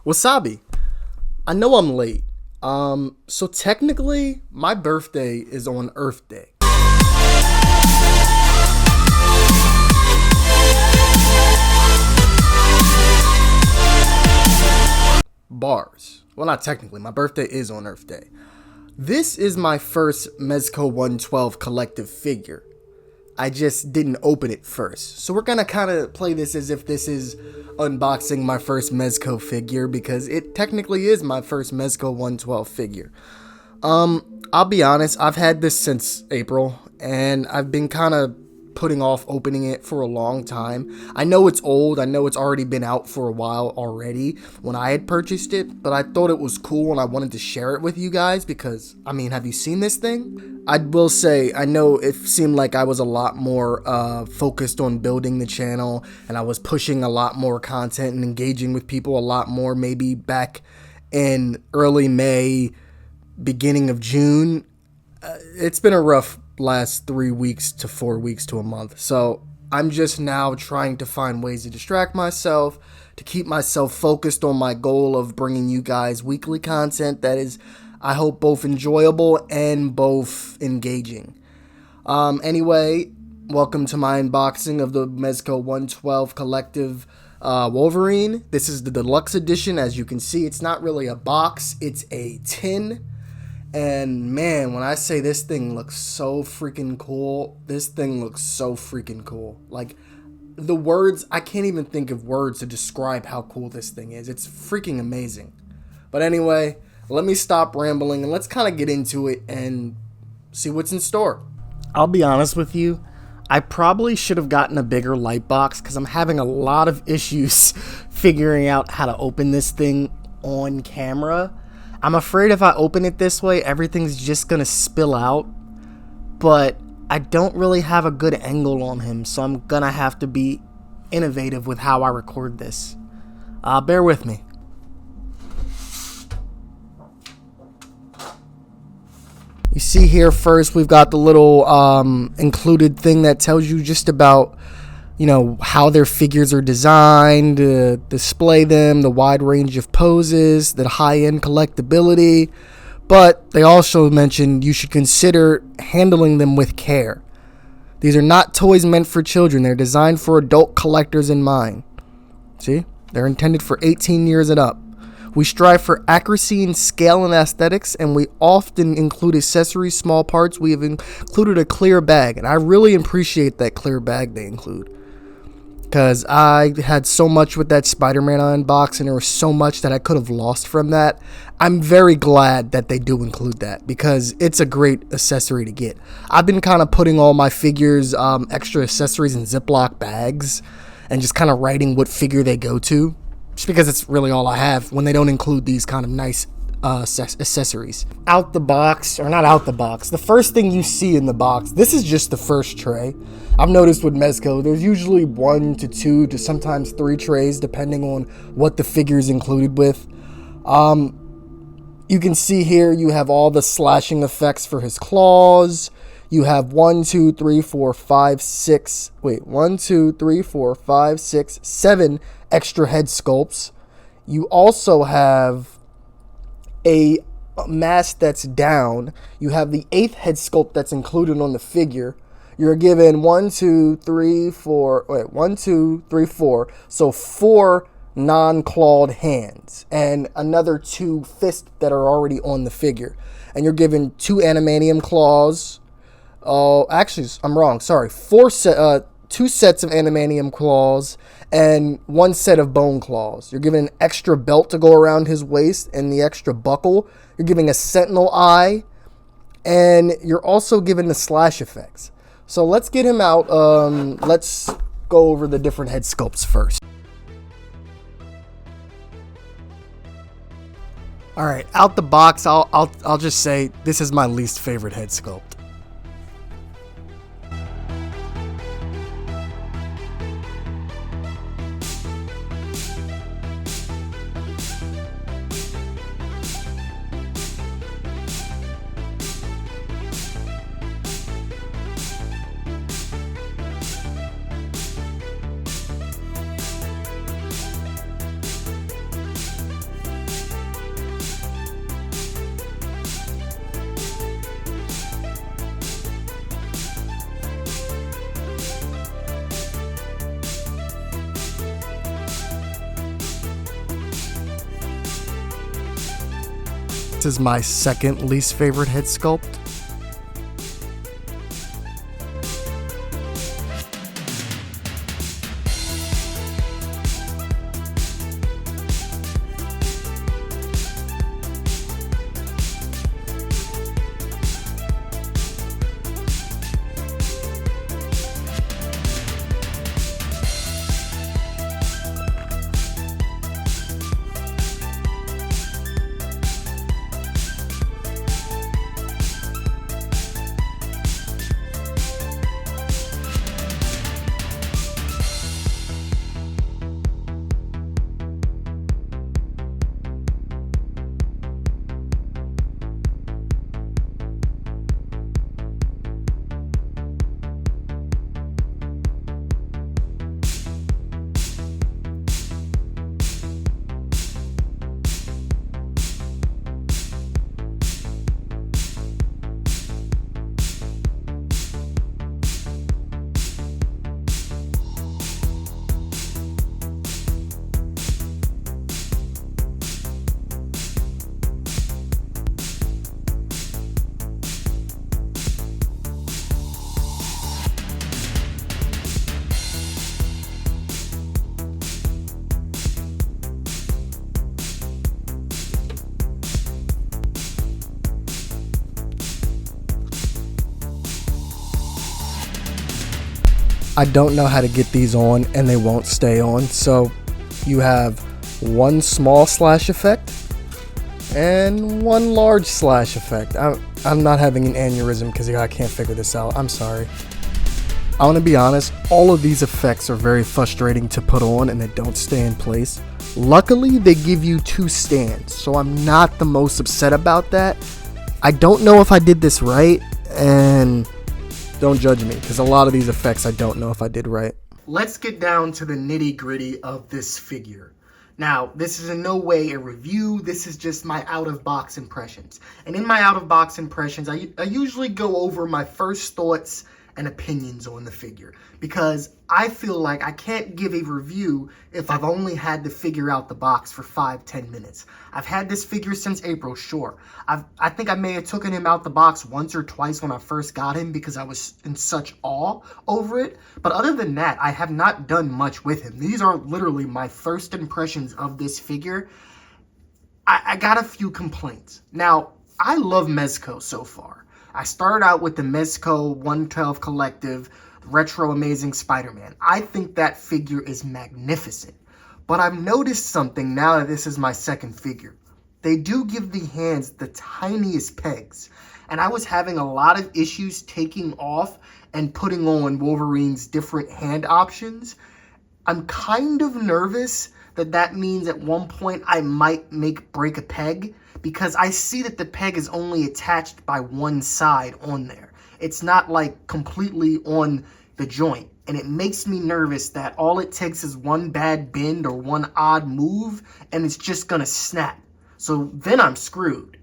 Wasabi, I know I'm late. So technically, my birthday is on Earth Day. Bars. Well, not technically. My birthday is on Earth Day. This is my first Mezco 112 collective figure. I just didn't open it first. So we're gonna kind of play this as if this is unboxing my first Mezco figure, because it technically is my first Mezco 112 figure. I'll be honest, I've had this since April, and I've been kind of putting off opening it for a long time. I know it's old, I know it's already been out for a while already when I had purchased it, but I thought it was cool and I wanted to share it with you guys because, I mean, have you seen this thing? I will say, I know it seemed like I was a lot more focused on building the channel, and I was pushing a lot more content and engaging with people a lot more maybe back in early May, beginning of June. It's been a rough last 3 weeks to 4 weeks to a month. So I'm just now trying to find ways to distract myself, to keep myself focused on my goal of bringing you guys weekly content that is, I hope, both enjoyable and both engaging. Anyway, welcome to my unboxing of the Mezco 112 Collective Wolverine. This is the Deluxe edition. As you can see, it's not really a box, it's a tin. And man, when I say this thing looks so freaking cool, this thing looks so freaking cool. Like, the words, I can't even think of words to describe how cool this thing is. It's freaking amazing. But anyway, let me stop rambling and let's kind of get into it and see what's in store. I'll be honest with you, I probably should have gotten a bigger light box because I'm having a lot of issues figuring out how to open this thing on camera. I'm afraid if I open it this way, everything's just gonna spill out, but I don't really have a good angle on him, so I'm gonna have to be innovative with how I record this. Bear with me. You see here first, we've got the little included thing that tells you just about, you know, how their figures are designed, to display them, the wide range of poses, the high-end collectability. But they also mentioned you should consider handling them with care. These are not toys meant for children. They're designed for adult collectors in mind. See? They're intended for 18 years and up. We strive for accuracy in scale and aesthetics, and we often include accessories, small parts. We have included a clear bag, and I really appreciate that clear bag they include, because I had so much with that Spider-Man unbox, and there was so much that I could have lost from that. I'm very glad that they do include that, because it's a great accessory to get. I've been kind of putting all my figures, extra accessories in Ziploc bags, and just kind of writing what figure they go to, just because it's really all I have when they don't include these kind of nice accessories. Out the box, or not out the box, the first thing you see in the box, this is just the first tray. I've noticed with Mezco, there's usually 1 to 2 to sometimes 3 trays depending on what the figure is included with. You can see here you have all the slashing effects for his claws. You have 1, 2, 3, 4, 5, 6, 7 extra head sculpts. You also have a mask that's down. You have the 8th head sculpt that's included on the figure. You're given 1, 2, 3, 4. So 4 non-clawed hands and another 2 fists that are already on the figure. And you're given 2 adamantium claws. Oh, actually, I'm wrong. Sorry. 2 sets of adamantium claws and 1 set of bone claws. You're given an extra belt to go around his waist and the extra buckle. You're giving a sentinel eye, and you're also given the slash effects. So let's get him out. Let's go over the different head sculpts first. All right, out the box, I'll just say this is my least favorite head sculpt. This is my second least favorite head sculpt. I don't know how to get these on and they won't stay on. So you have one small slash effect and one large slash effect. I'm not having an aneurysm because I can't figure this out. I'm sorry. I want to be honest, all of these effects are very frustrating to put on and they don't stay in place. Luckily, they give you two stands, so I'm not the most upset about that. I don't know if I did this right, and don't judge me, because a lot of these effects I don't know if I did right. Let's get down to the nitty-gritty of this figure. Now, this is in no way a review, this is just my out-of-box impressions. And in my out-of-box impressions, I usually go over my first thoughts and opinions on the figure, because I feel like I can't give a review if I've only had the figure out the box for 5-10 minutes. I've had this figure since April, sure. I think I may have taken him out the box once or twice when I first got him because I was in such awe over it. But other than that, I have not done much with him. These are literally my first impressions of this figure. I got a few complaints. Now, I love Mezco so far. I started out with the Mezco 112 Collective Retro Amazing Spider-Man. I think that figure is magnificent. But I've noticed something now that this is my second figure. They do give the hands the tiniest pegs. And I was having a lot of issues taking off and putting on Wolverine's different hand options. I'm kind of nervous that means at one point I might break a peg, because I see that the peg is only attached by one side on there. It's not like completely on the joint. And it makes me nervous that all it takes is one bad bend or one odd move and it's just gonna snap. So then I'm screwed.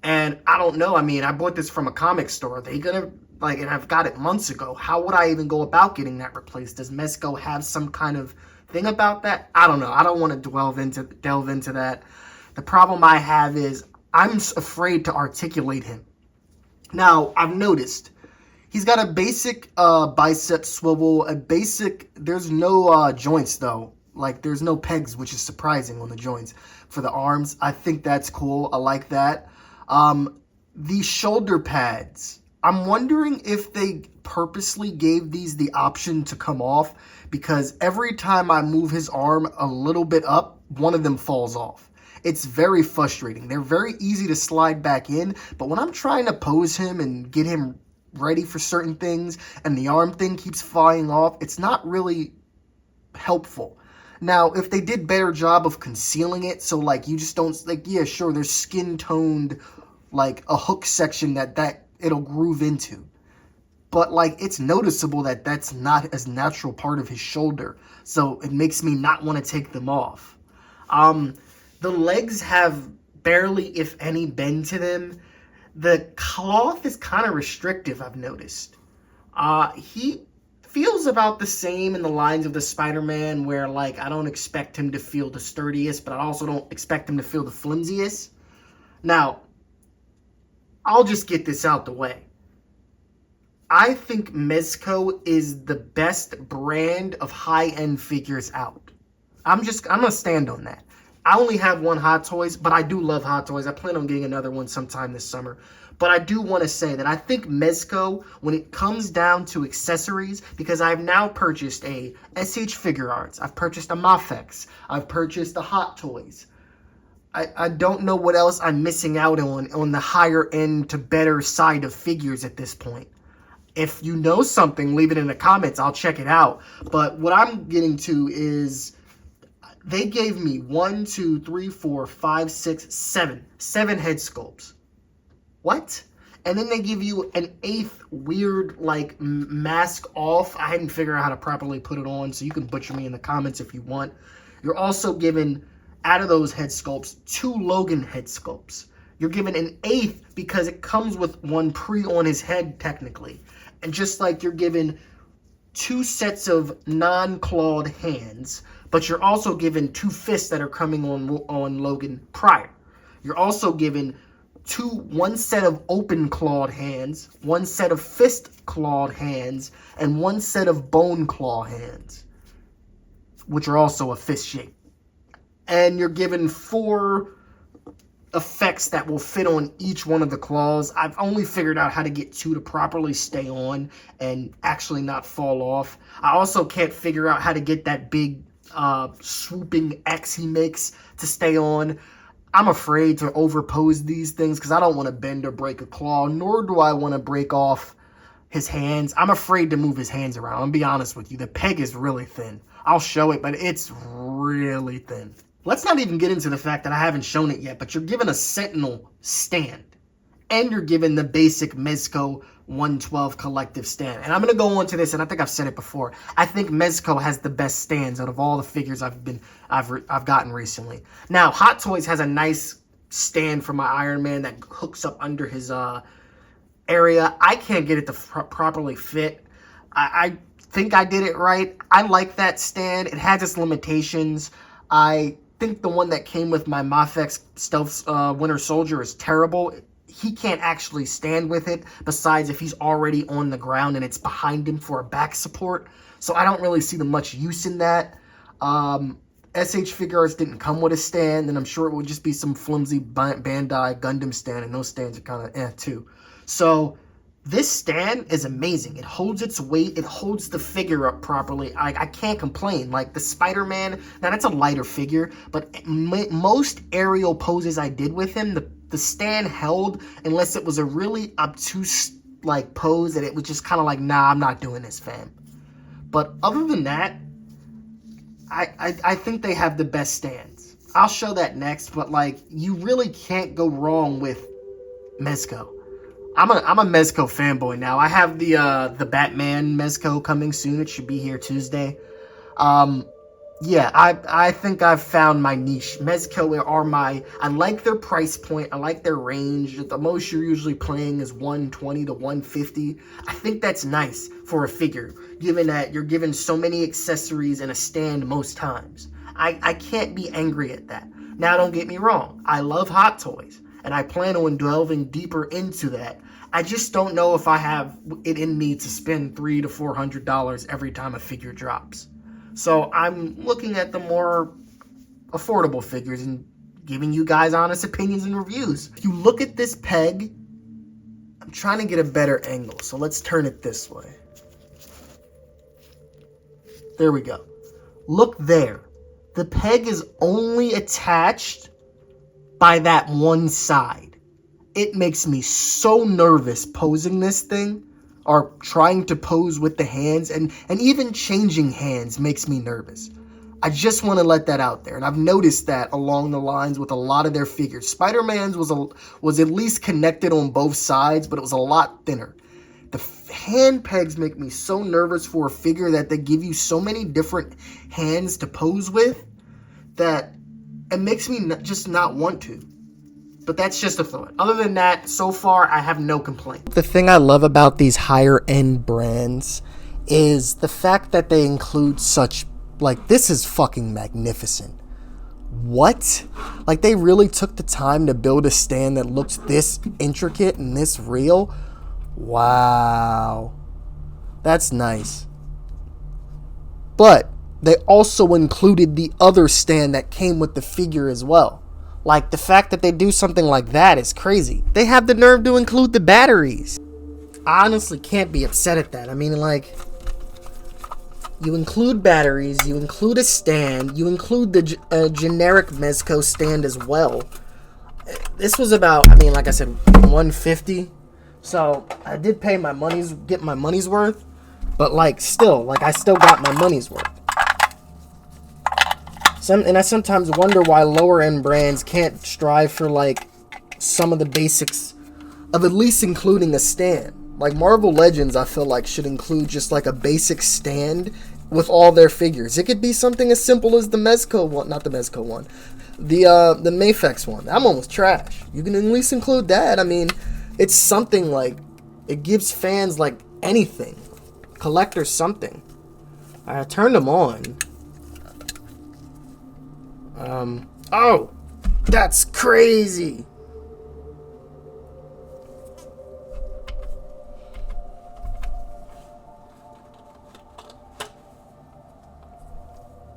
And I don't know, I mean, I bought this from a comic store. Are they gonna, like, and I've got it months ago. How would I even go about getting that replaced? Does Mezco have some kind of thing about that? I don't know. I don't want to delve into that. The problem I have is I'm afraid to articulate him. Now, I've noticed he's got a basic bicep swivel, there's no joints though. Like, there's no pegs, which is surprising on the joints for the arms. I think that's cool. I like that. The shoulder pads, I'm wondering if they purposely gave these the option to come off, because every time I move his arm a little bit up, one of them falls off. It's very frustrating. They're very easy to slide back in, but when I'm trying to pose him and get him ready for certain things and the arm thing keeps flying off, it's not really helpful. Now, if they did better job of concealing it, so like you just don't, like, yeah, sure, there's skin toned, like a hook section that it'll groove into. But like, it's noticeable that that's not as natural part of his shoulder. So it makes me not want to take them off. The legs have barely, if any, bend to them. The cloth is kind of restrictive, I've noticed. He feels about the same in the lines of the Spider-Man, where, like, I don't expect him to feel the sturdiest, but I also don't expect him to feel the flimsiest. Now, I'll just get this out the way. I think Mezco is the best brand of high-end figures out. I'm gonna stand on that. I only have one Hot Toys, but I do love Hot Toys. I plan on getting another one sometime this summer. But I do want to say that I think Mezco, when it comes down to accessories, because I've now purchased a SH Figure Arts, I've purchased a Mafex, I've purchased a Hot Toys. I don't know what else I'm missing out on the higher end to better side of figures at this point. If you know something, leave it in the comments. I'll check it out. But what I'm getting to is they gave me 1, 2, 3, 4, 5, 6, 7. 7 head sculpts. What? And then they give you an 8th weird, like, mask off. I hadn't figured out how to properly put it on, so you can butcher me in the comments if you want. You're also given, out of those head sculpts, 2 Logan head sculpts. You're given an 8th because it comes with one pre on his head, technically. And just like you're given 2 sets of non-clawed hands, but you're also given 2 fists that are coming on Logan prior. You're also given one set of open clawed hands, 1 set of fist clawed hands, and 1 set of bone claw hands, which are also a fist shape. And you're given 4 effects that will fit on each one of the claws. I've only figured out how to get 2 to properly stay on and actually not fall off. I also can't figure out how to get that big swooping X he makes to stay on. I'm afraid to overpose these things because I don't want to bend or break a claw, nor do I want to break off his hands. I'm afraid to move his hands around. I'm gonna be honest with you. The peg is really thin. I'll show it, but it's really thin. Let's not even get into the fact that I haven't shown it yet, but you're given a Sentinel stand. And you're given the basic Mezco 112 collective stand. And I'm going to go on to this, and I think I've said it before. I think Mezco has the best stands out of all the figures I've gotten recently. Now, Hot Toys has a nice stand for my Iron Man that hooks up under his area. I can't get it to properly fit. I think I did it right. I like that stand. It has its limitations. I think the one that came with my Mafex Stealth Winter Soldier is terrible. He can't actually stand with it, besides if he's already on the ground and it's behind him for a back support. So I don't really see much use in that. SH Figure Arts didn't come with a stand, and I'm sure it would just be some flimsy Bandai Gundam stand, and those stands are kind of too. So this stand is amazing. It holds its weight. It holds the figure up properly. I can't complain. Like the Spider-Man, now that's a lighter figure, but most aerial poses I did with him, the stand held unless it was a really obtuse like pose that it was just kind of like, nah, I'm not doing this, fam. But other than that, I think they have the best stands. I'll show that next, but like you really can't go wrong with Mezco. I'm a Mezco fanboy now. I have the Batman Mezco coming soon. It should be here Tuesday. Yeah, I think I've found my niche. Mezco are I like their price point. I like their range. The most you're usually playing is $120 to $150. I think that's nice for a figure, given that you're given so many accessories and a stand most times. I can't be angry at that. Now, don't get me wrong. I love Hot Toys, and I plan on delving deeper into that. I just don't know if I have it in me to spend $300 to $400 every time a figure drops. So I'm looking at the more affordable figures and giving you guys honest opinions and reviews. If you look at this peg, I'm trying to get a better angle. So let's turn it this way. There we go. Look there. The peg is only attached by that one side. It makes me so nervous posing this thing, or trying to pose with the hands, and even changing hands makes me nervous. I just want to let that out there, and I've noticed that along the lines with a lot of their figures. Spider-Man's was at least connected on both sides, but it was a lot thinner. The hand pegs make me so nervous for a figure that they give you so many different hands to pose with that it makes me just not want to. But that's just a thought. Other than that, so far, I have no complaint. The thing I love about these higher end brands is the fact that they include such, like, this is fucking magnificent. what? Like, they really took the time to build a stand that looks this intricate and this real? Wow. That's nice. But they also included the other stand that came with the figure as well. Like, the fact that they do something like that is crazy. They have the nerve to include the batteries. I honestly can't be upset at that. I mean, like, you include batteries, you include a stand, you include the generic Mezco stand as well. This was about, I mean, like I said, $150. So I did pay my get my money's worth, but like still, like I still got my money's worth. And I sometimes wonder why lower end brands can't strive for like some of the basics of at least including a stand. Like Marvel Legends, I feel like should include just like a basic stand with all their figures. It could be something as simple as the Mezco one, not the Mezco one, the Mafex one. I'm almost trash. You can at least include that. I mean, it's something like, it gives fans like anything, collectors something. I turned them on. Oh, that's crazy.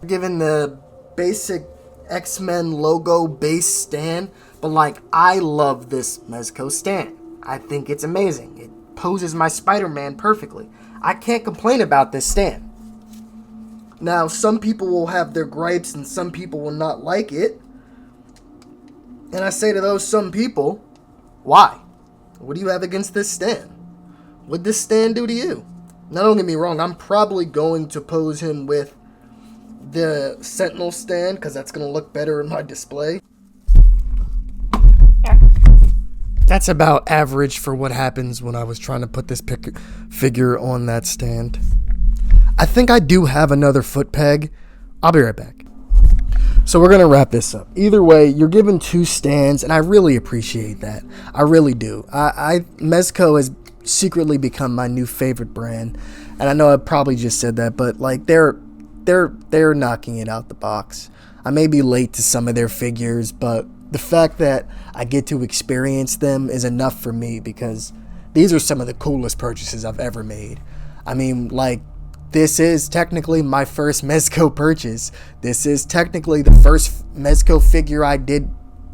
Given the basic X-Men logo base stand, but like, I love this Mezco stand. I think it's amazing. It poses my Spider-Man perfectly. I can't complain about this stand. Now, some people will have their gripes and some people will not like it. And I say to those some people, why? What do you have against this stand? What'd this stand do to you? Now, don't get me wrong, I'm probably going to pose him with the Sentinel stand because that's going to look better in my display. That's about average for what happens when I was trying to put this figure on that stand. I think I do have another foot peg. I'll be right back. So we're going to wrap this up. Either way, you're given two stands, and I really appreciate that. I really do. Mezco has secretly become my new favorite brand, and I know I probably just said that, but like they're knocking it out the box. I may be late to some of their figures, but the fact that I get to experience them is enough for me because these are some of the coolest purchases I've ever made. I mean, like, this is technically my first Mezco purchase. This is technically the first Mezco figure I did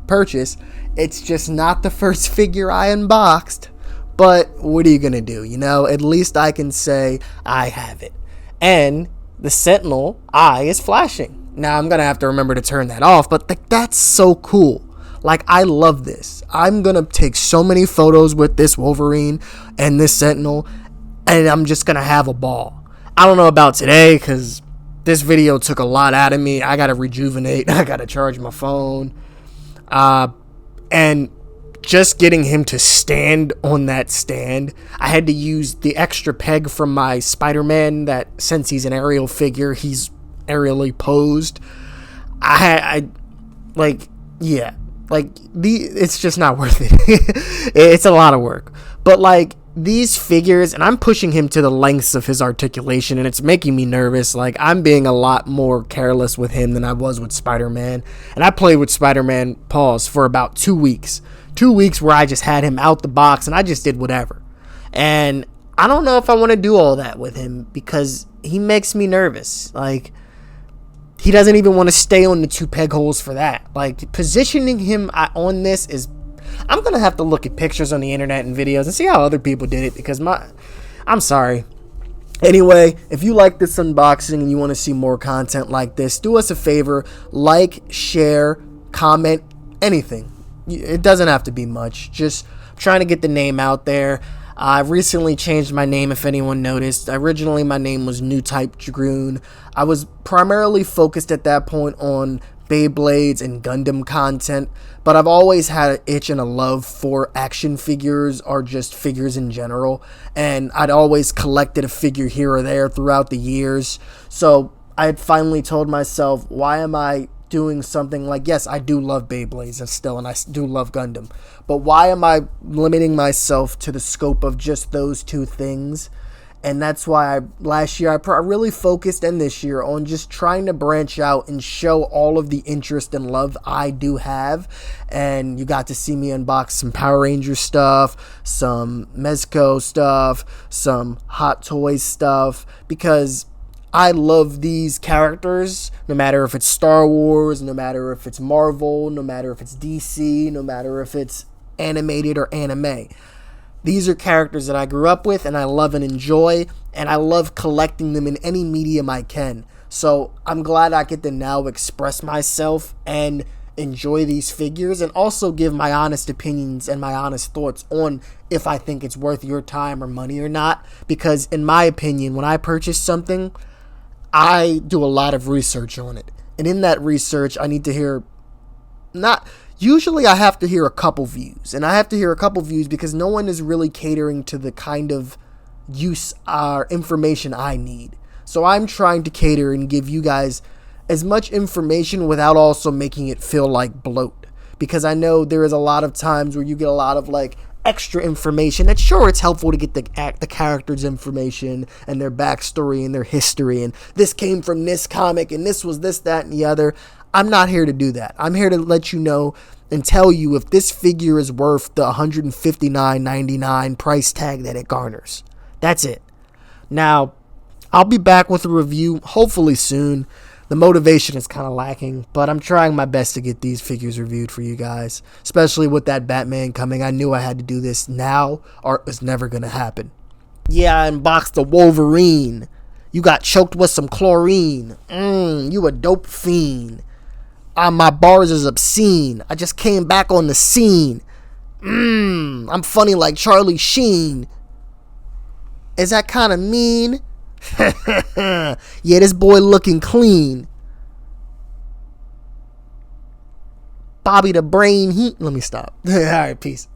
purchase. It's just not the first figure I unboxed. But what are you going to do? You know, at least I can say I have it. And the Sentinel eye is flashing. Now, I'm going to have to remember to turn that off, but that's so cool. Like, I love this. I'm going to take so many photos with this Wolverine and this Sentinel, and I'm just going to have a ball. I don't know about today because this video took a lot out of me. I got to rejuvenate. I got to charge my phone. And just getting him to stand on that stand, I had to use the extra peg from my Spider-Man that since he's an aerial figure, he's aerially posed. It's just not worth it. It's a lot of work. But like these figures, and I'm pushing him to the lengths of his articulation, and it's making me nervous. Like, I'm being a lot more careless with him than I was with Spider-Man. And I played with Spider-Man for about 2 weeks. 2 weeks where I just had him out the box and I just did whatever. And I don't know if I want to do all that with him because he makes me nervous. Like, he doesn't even want to stay on the 2 peg holes for that. Like, positioning him on this is, I'm going to have to look at pictures on the internet and videos and see how other people did it because I'm sorry. Anyway, if you like this unboxing and you want to see more content like this, do us a favor, like, share, comment, anything. It doesn't have to be much. Just trying to get the name out there. I've recently changed my name, if anyone noticed. Originally, my name was New Type Dragoon. I was primarily focused at that point on Beyblades and Gundam content, but I've always had an itch and a love for action figures or just figures in general, and I'd always collected a figure here or there throughout the years. So I had finally told myself, why am I doing something like, yes, I do love Beyblades and I do love Gundam, but why am I limiting myself to the scope of just those 2 things And that's why last year I really focused, and this year, on just trying to branch out and show all of the interest and love I do have. And you got to see me unbox some Power Rangers stuff, some Mezco stuff, some Hot Toys stuff, because I love these characters, no matter if it's Star Wars, no matter if it's Marvel, no matter if it's DC, no matter if it's animated or anime. These are characters that I grew up with and I love and enjoy, and I love collecting them in any medium I can. So I'm glad I get to now express myself and enjoy these figures, and also give my honest opinions and my honest thoughts on if I think it's worth your time or money or not. Because in my opinion, when I purchase something, I do a lot of research on it. And in that research, I need to hear usually I have to hear a couple views. And I have to hear a couple views because no one is really catering to the kind of use or information I need. So I'm trying to cater and give you guys as much information without also making it feel like bloat. Because I know there is a lot of times where you get a lot of like extra information. That sure, it's helpful to get the characters' information and their backstory and their history. And this came from this comic and this was this, that, and the other. I'm not here to do that. I'm here to let you know and tell you if this figure is worth the $159.99 price tag that it garners. That's it. Now, I'll be back with a review hopefully soon. The motivation is kind of lacking, but I'm trying my best to get these figures reviewed for you guys, especially with that Batman coming. I knew I had to do this now or it was never going to happen. Yeah, I unboxed the Wolverine. You got choked with some chlorine. You a dope fiend. My bars is obscene. I just came back on the scene. I'm funny like Charlie Sheen. Is that kind of mean? Yeah, this boy looking clean. Bobby the Brain Heat. Let me stop. All right, peace.